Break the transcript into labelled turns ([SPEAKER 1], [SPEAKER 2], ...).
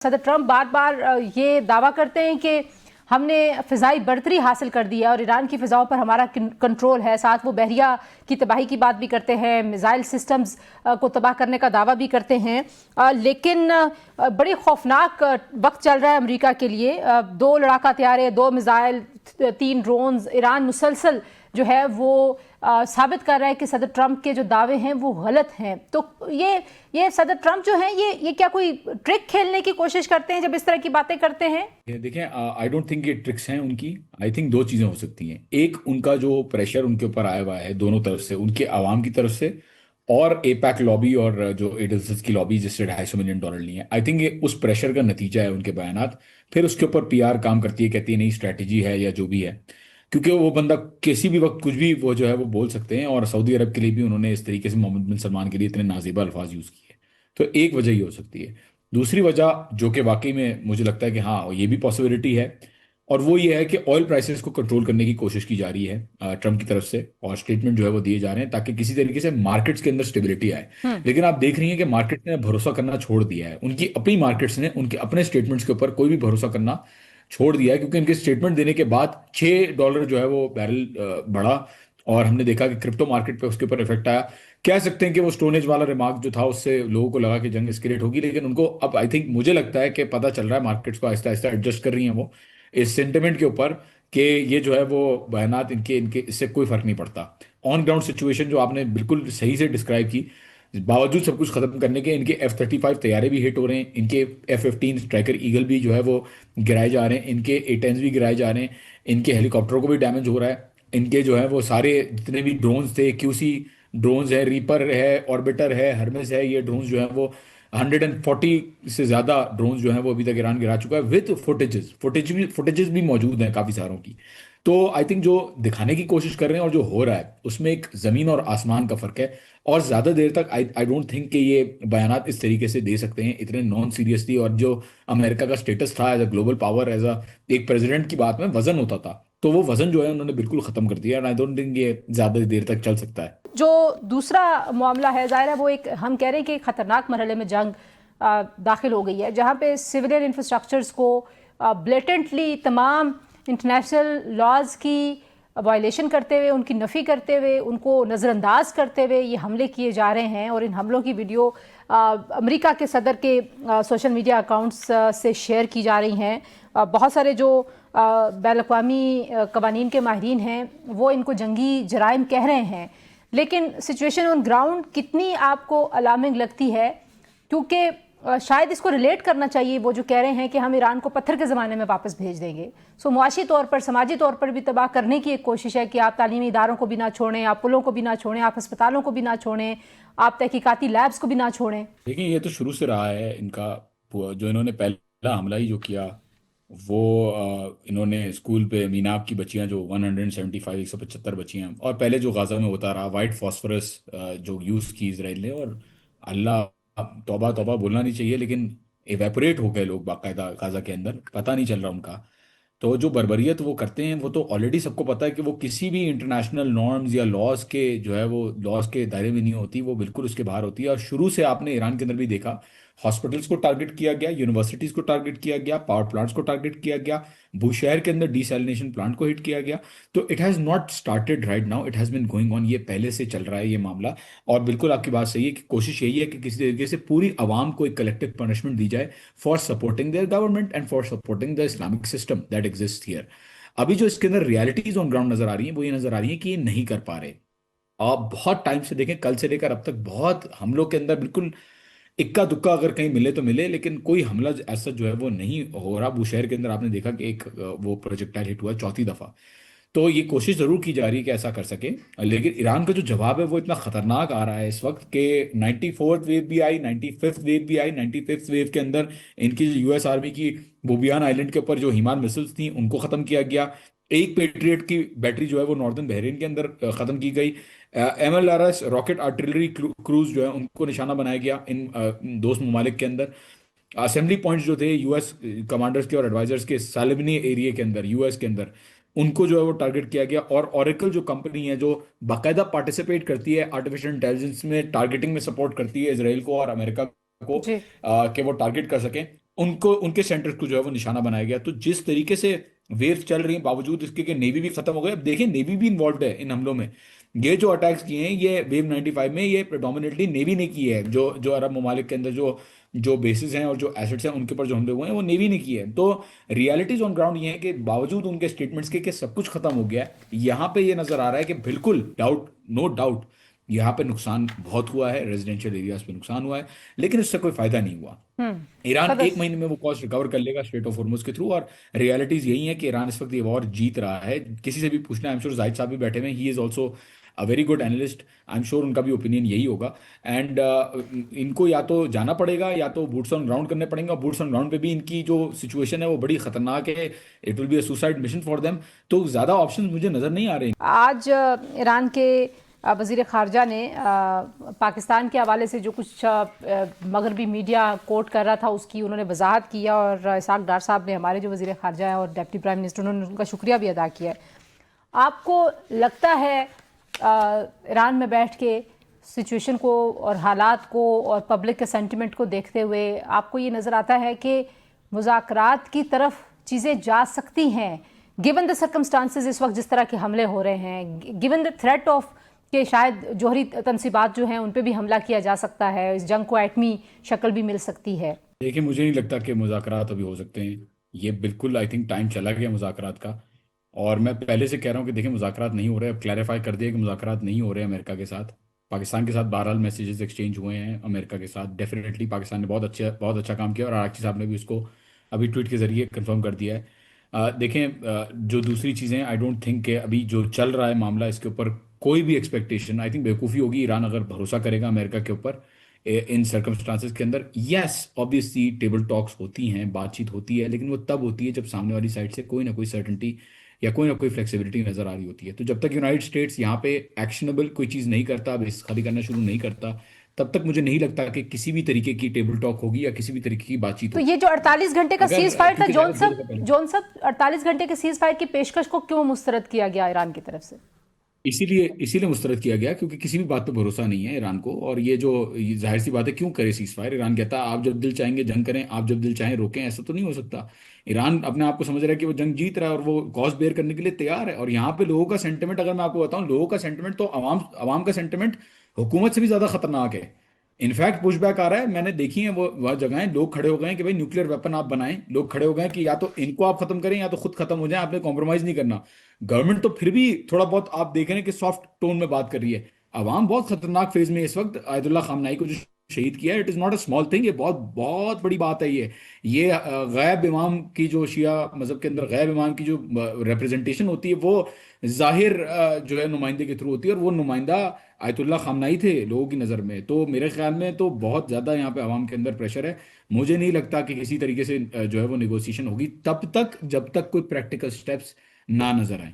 [SPEAKER 1] सदर ट्रंप बार बार ये दावा करते हैं कि हमने फ़िज़ाई बर्तरी हासिल कर दी है और ईरान की फ़िज़ाओं पर हमारा कंट्रोल है। साथ वो बहरिया की तबाही की बात भी करते हैं, मिसाइल सिस्टम्स को तबाह करने का दावा भी करते हैं। लेकिन बड़ी खौफनाक वक्त चल रहा है अमेरिका के लिए। 2 लड़ाका तैयारे, 2 मिसाइल, 3 ड्रोन्स। ईरान मुसलसल जो है वो साबित कर रहा है कि सदर ट्रंप के जो दावे हैं वो गलत हैं। तो ये सदर ट्रंप जो हैं ये क्या कोई ट्रिक खेलने की कोशिश करते हैं जब इस तरह की बातें करते हैं?
[SPEAKER 2] देखें, आई डोंट थिंक ये ट्रिक्स हैं उनकी। आई थिंक दो चीजें हो सकती हैं। एक, उनका जो प्रेशर उनके ऊपर आया हुआ है दोनों तरफ से, उनके आवाम की तरफ से और एपैक लॉबी और जो एडल्स की लॉबी जिससे $250 मिलियन लिए। आई थिंक ये उस प्रेशर का नतीजा है उनके बयानात। फिर उसके ऊपर पीआर काम करती है, कहती है नई स्ट्रैटेजी है या जो भी है, क्योंकि वो बंदा किसी भी वक्त कुछ भी वो जो है वो बोल सकते हैं। और सऊदी अरब के लिए भी उन्होंने इस तरीके से मोहम्मद बिन सलमान के लिए इतने नाजेबा अल्फाज यूज किए। तो एक वजह ये हो सकती है। दूसरी वजह जो कि वाकई में मुझे लगता है कि हाँ ये भी पॉसिबिलिटी है, और वो ये है कि ऑयल प्राइसेस को कंट्रोल करने की कोशिश की जा रही है ट्रम्प की तरफ से, और स्टेटमेंट जो है वो दिए जा रहे हैं ताकि किसी तरीके से मार्केट्स के अंदर स्टेबिलिटी आए। लेकिन आप देख रही हैं कि मार्केट ने भरोसा करना छोड़ दिया है। उनकी अपनी मार्केट्स ने उनके अपने स्टेटमेंट्स के ऊपर कोई भी भरोसा करना छोड़ दिया है, क्योंकि इनके स्टेटमेंट देने के बाद $6 जो है वो बैरल बढ़ा, और हमने देखा कि क्रिप्टो मार्केट पे उसके ऊपर इफेक्ट आया। कह सकते हैं कि वो स्टोनेज वाला रिमार्क जो था उससे लोगों को लगा कि जंग एस्केलेट होगी, लेकिन उनको अब आई थिंक मुझे लगता है कि पता चल रहा है, मार्केट्स को आहिस्ता आहिस्ता एडजस्ट कर रही हैं वो इस सेंटिमेंट के ऊपर कि ये जो है वो बयानात इनके इनके इससे कोई फर्क नहीं पड़ता। ऑन ग्राउंड सिचुएशन जो आपने बिल्कुल सही से डिस्क्राइब की, बावजूद सब कुछ खत्म करने के इनके F-35 तैयारे भी हिट हो रहे हैं, इनके F-15 स्ट्राइकर ईगल भी जो है वो गिराए जा रहे हैं, इनके A-10s भी गिराए जा रहे हैं, इनके हेलीकॉप्टरों को भी डैमेज हो रहा है, इनके जो है वो सारे जितने भी ड्रोन्स थे, QC ड्रोन्स है, रीपर है, ऑर्बिटर है, हर्मेस है, ये ड्रोन्स जो है वो 140 से ज्यादा ड्रोन्स जो है वो अभी तक ईरान गिरा चुका है, विद फुटेजेस भी मौजूद हैं काफी सारों की। तो आई थिंक जो दिखाने की कोशिश कर रहे हैं और जो हो रहा है उसमें एक जमीन और आसमान का फर्क है। और ज्यादा देर तक आई आई डोंट थिंक कि ये बयानात इस तरीके से दे सकते हैं इतने नॉन सीरियसली। और जो अमेरिका का स्टेटस था as a global power, as a एक प्रेसिडेंट की बात में वजन होता था, तो वो वजन जो है उन्होंने बिल्कुल खत्म कर दिया। एंड आई डोंट थिंक ये ज्यादा देर तक चल सकता है।
[SPEAKER 1] जो दूसरा मामला है, ज़ाहिर है वो एक, हम कह रहे हैं कि खतरनाक मरहले में जंग दाखिल हो गई है, जहाँ पे सिविलियन इंफ्रास्ट्रक्चर्स को ब्लेटेंटली तमाम इंटरनेशनल लॉज की वायलेशन करते हुए, उनकी नफ़ी करते हुए, उनको नज़रअंदाज करते हुए ये हमले किए जा रहे हैं। और इन हमलों की वीडियो अमेरिका के सदर के सोशल मीडिया अकाउंट्स से शेयर की जा रही हैं। बहुत सारे जो बैन-अक़वामी क़वानीन के माहिरीन हैं वो इनको जंगी जराइम कह रहे हैं, लेकिन सिचुएशन ऑन ग्राउंड कितनी आपको अलार्मिंग लगती है? क्योंकि शायद इसको रिलेट करना चाहिए, वो जो कह रहे हैं कि हम ईरान को पत्थर के ज़माने में वापस भेज देंगे। सो मुआशी तौर पर, समाजी तौर पर भी तबाह करने की एक कोशिश है कि आप तालीमी इदारों को भी ना छोड़ें, आप पुलों को भी ना छोड़ें, आप अस्पतालों को भी ना छोड़ें, आप तहकीकाती लैब्स को भी ना छोड़ें।
[SPEAKER 2] देखिए, ये तो शुरू से रहा है इनका। जो इन्होंने पहला हमला ही जो किया वो इन्होंने स्कूल पे मीनाब की बच्चियां जो 175 बच्चियां, और पहले जो गाजा में होता रहा वाइट फॉस्फोरस जो यूज़ की इसराइल ने, और अल्लाह, तौबा तौबा बोलना नहीं चाहिए, लेकिन एवेपोरेट हो गए लोग बाकायदा गाजा के अंदर, पता नहीं चल रहा उनका। तो जो बर्बरियत वो करते हैं वो तो ऑलरेडी सबको पता है कि वो किसी भी इंटरनेशनल नॉर्म्स या लॉज के जो है वो लॉज के दायरे में नहीं होती, वो बिल्कुल उसके बाहर होती है। और शुरू से आपने ईरान के अंदर भी देखा, हॉस्पिटल्स को टारगेट किया गया, यूनिवर्सिटीज को टारगेट किया गया, पावर प्लांट्स को टारगेट किया गया, बुशहर के अंदर डिसैलिनेशन प्लांट को हिट किया गया। तो it has not started right now, it has been going on, ये पहले से चल रहा है ये मामला। और बिल्कुल आपकी बात सही है कि कोशिश यही है कि किसी तरीके से पूरी आवाम को एक कलेक्टिव पनिशमेंट दी जाए for supporting there government and for supporting the Islamic system that exist here. अभी जो इसके अंदर रियलिटीज ऑन ग्राउंड नजर आ रही है वो ये नजर आ रही है कि ये नहीं कर पा रहे। आप बहुत टाइम से देखें, कल से लेकर अब तक बहुत हमलों के अंदर बिल्कुल इक्का दुक्का अगर कहीं मिले तो मिले, लेकिन कोई हमला ऐसा जो है वो नहीं हो रहा। बुशहर के अंदर आपने देखा कि एक वो प्रोजेक्टाइल हिट हुआ चौथी दफा। तो ये कोशिश जरूर की जा रही है कि ऐसा कर सके, लेकिन ईरान का जो जवाब है वो इतना खतरनाक आ रहा है इस वक्त कि 94th वेव भी आई, 95th वेव भी आई। 95th वेव के अंदर इनकी जो US आर्मी की बोबियान आइलैंड के ऊपर जो हिमान मिसाइल्स थी उनको खत्म किया गया। एक पेट्रियट की बैटरी जो है वो नॉर्दर्न बहरीन के अंदर खत्म की गई। MLRS रॉकेट आर्टिलरी क्रूज जो है उनको निशाना बनाया गया इन दोस्त ममालिक के अंदर। असेंबली पॉइंट्स जो थे US कमांडर्स के और एडवाइजर्स के सालिबनी एरिया के अंदर, US के अंदर, उनको जो है वो टारगेट किया गया। और ओरेकल जो कंपनी है जो बाकायदा पार्टिसिपेट करती है आर्टिफिशियल इंटेलिजेंस में, टारगेटिंग में सपोर्ट करती है इसराइल को और अमेरिका को
[SPEAKER 1] जी।
[SPEAKER 2] कि वो टारगेट कर सकें, उनको उनके सेंटर्स को जो है वो निशाना बनाया गया। तो जिस तरीके से वेव्स चल रही हैं, बावजूद इसके कि नेवी भी खत्म हो गए, अब देखिए नेवी भी इन्वॉल्व है इन हमलों में। ये जो अटैक्स किए हैं ये वेव 95 में, ये प्रेडोमिनेटली नेवी ने किए हैं। जो जो अरब ममालिक के अंदर जो जो बेसिस हैं और जो एसेट्स हैं उनके ऊपर जो हमले हुए हैं वो नेवी ने किए हैं। तो रियलिटीज ऑन ग्राउंड ये है कि बावजूद उनके स्टेटमेंट्स के कि सब कुछ खत्म हो गया है, यहाँ पे ये नजर आ रहा है कि बिल्कुल डाउट, नो डाउट, यहाँ पे नुकसान बहुत हुआ है, रेजिडेंशियल एरियाज पे नुकसान हुआ है, लेकिन इससे कोई फायदा नहीं हुआ। Iran
[SPEAKER 1] further.
[SPEAKER 2] एक महीने में वो कॉस्ट रिकवर कर लेगा स्ट्रेट ऑफ हॉर्मुज के थ्रू। और रियलिटीज यही है कि ईरान इस वक्त ये वॉर जीत रहा है। किसी से भी पूछना, आई एम श्योर जाहिद साहब भी बैठे हुए हैं, he is also a very good analyst, I am sure उनका भी ओपिनियन यही होगा। एंड इनको या तो जाना पड़ेगा या तो बूट्स ऑन ग्राउंड करने पड़ेंगे, और बूट्स ऑन ग्राउंड पे भी इनकी जो सिचुएशन है वो बड़ी खतरनाक है, it will be a suicide mission for them. तो ज्यादा ऑप्शन मुझे नजर नहीं आ रहे।
[SPEAKER 1] आज ईरान के वज़ीर ख़ारजा ने पाकिस्तान के हवाले से जो कुछ मगरबी मीडिया कोट कर रहा था उसकी उन्होंने वजाहत किया, और इसहाक डार साहब ने, हमारे जो वज़ीर ख़ारजा हैं और डिप्टी प्राइम मिनिस्टर, उन्होंने उनका शुक्रिया भी अदा किया है। आपको लगता है ईरान में बैठ के सिचुएशन को और हालात को और पब्लिक के सेंटिमेंट को देखते हुए आपको ये नज़र आता है कि मुज़ाकरात की तरफ चीज़ें जा सकती हैं, गिवन द सर्कमस्टांसेस इस वक्त जिस तरह के हमले हो रहे हैं, गिवन द थ्रेट ऑफ कि शायद जोहरी तनसीबात जो हैं उन पे भी हमला किया जा सकता है, इस जंग को एटमी शक्ल भी मिल सकती है?
[SPEAKER 2] देखिए, मुझे नहीं लगता कि मुज़ाकरात अभी हो सकते हैं। ये बिल्कुल आई थिंक टाइम चला गया मुज़ाकरात का। और मैं पहले से कह रहा हूँ कि देखिए मुज़ाकरात नहीं हो रहे, अब क्लैरिफाई कर दिया कि मुज़ाकरात नहीं हो रहे अमेरिका के साथ। पाकिस्तान के साथ बहरहाल मैसेजेस एक्सचेंज हुए हैं अमेरिका के साथ, डेफिनेटली पाकिस्तान ने बहुत अच्छा काम किया, और आरआरची साहब ने भी उसको अभी ट्वीट के जरिए कंफर्म कर दिया है। देखें, जो दूसरी चीज़ें, आई डोंट थिंक कि अभी जो चल रहा है मामला, इसके ऊपर कोई भी एक्सपेक्टेशन, आई थिंक बेवकूफ़ी होगी ईरान अगर भरोसा करेगा अमेरिका के ऊपर इन सर्कमस्टांसेस के अंदर। यस, ऑब्वियसली टेबल टॉक्स होती हैं, बातचीत होती है, लेकिन वो तब होती है जब सामने वाली साइड से कोई ना कोई सर्टेनिटी या कोई ना कोई फ्लेक्सिबिलिटी नजर आ रही होती है। तो जब तक यूनाइटेड स्टेट्स यहाँ पे एक्शनेबल कोई चीज़ नहीं करता, बेस खाली करना शुरू नहीं करता, तब तक मुझे नहीं लगता कि किसी भी तरीके की टेबल टॉक होगी या किसी भी तरीके की बातचीत
[SPEAKER 1] तो
[SPEAKER 2] होगी।
[SPEAKER 1] ये जो 48 घंटे का सीज फायर था,
[SPEAKER 2] क्योंकि
[SPEAKER 1] जॉन सब 48 घंटे के सीज फायर की पेशकश को क्यों मुस्तरद किया गया ईरान की तरफ से?
[SPEAKER 2] इसीलिए मुस्तरद किया गया क्योंकि किसी भी बात पे भरोसा नहीं है ईरान को। और ये जो जाहिर सी बात है, क्यों करे सीज फायर? ईरान कहता है आप जब दिल चाहेंगे जंग करें, आप जब दिल चाहें रोकें। ऐसा तो नहीं हो सकता। ईरान अपने आप को समझ रहा है कि वो जंग जीत रहा है और वो कॉस्ट बेयर करने के लिए तैयार है। और यहाँ पे लोगों का सेंटिमेंट, अगर मैं आपको बताऊं, लोगों का सेंटिमेंट तो अवाम का सेंटिमेंट हुकूमत से भी ज्यादा खतरनाक है। इनफैक्ट पुशबैक आ रहा है, मैंने देखी है वो वह जगहें, लोग खड़े हो गए हैं कि भाई न्यूक्लियर वेपन आप बनाएं। लोग खड़े हो गए हैं कि या तो इनको आप खत्म करें या तो खुद खत्म हो जाए, आपने कॉम्प्रोमाइज नहीं करना। गवर्नमेंट तो फिर भी थोड़ा बहुत आप देख रहे हैं कि सॉफ्ट टोन में बात कर रही है। अवाम बहुत खतरनाक फेज में है इस वक्त। आयतुल्लाह खामनाई को जो शहीद किया है, it is not a small thing, ये बहुत बहुत बड़ी बात है। ये गैब इमाम की जो शिया मजहब के अंदर गैब इमाम की जो रिप्रेजेंटेशन होती है, वो जाहिर जो है नुमाइंदे के थ्रू होती है, और वो नुमाइंदा आयतुल्लाह खामनाई थे लोगों की नज़र में। तो मेरे ख्याल में तो बहुत ज़्यादा यहाँ पे आवाम के अंदर प्रेशर है। मुझे नहीं लगता कि किसी तरीके से जो है वो नेगोशिएशन होगी तब तक जब तक कोई प्रैक्टिकल स्टेप्स ना नजर आए।